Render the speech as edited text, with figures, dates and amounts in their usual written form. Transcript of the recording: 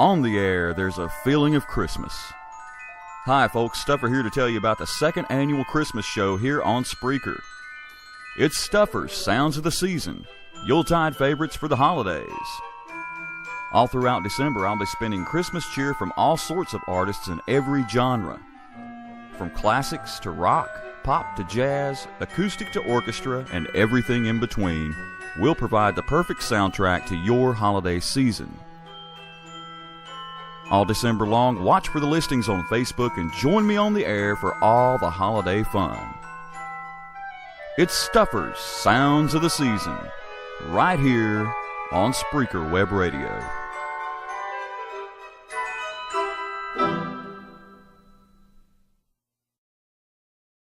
On the air, there's a feeling of Christmas. Hi folks, Stuffer here to tell you about the second annual Christmas show here on Spreaker. It's Stuffer'S Sounds of the Season, Yuletide favorites for the holidays. All throughout December, I'll be spinning Christmas cheer from all sorts of artists in every genre. From classics to rock, pop to jazz, acoustic to orchestra, and everything in between, we'll provide the perfect soundtrack to your holiday season. All December long, watch for the listings on Facebook and join me on the air for all the holiday fun. It's Stuffer'S Sounds of the Season, right here on Spreaker Web Radio.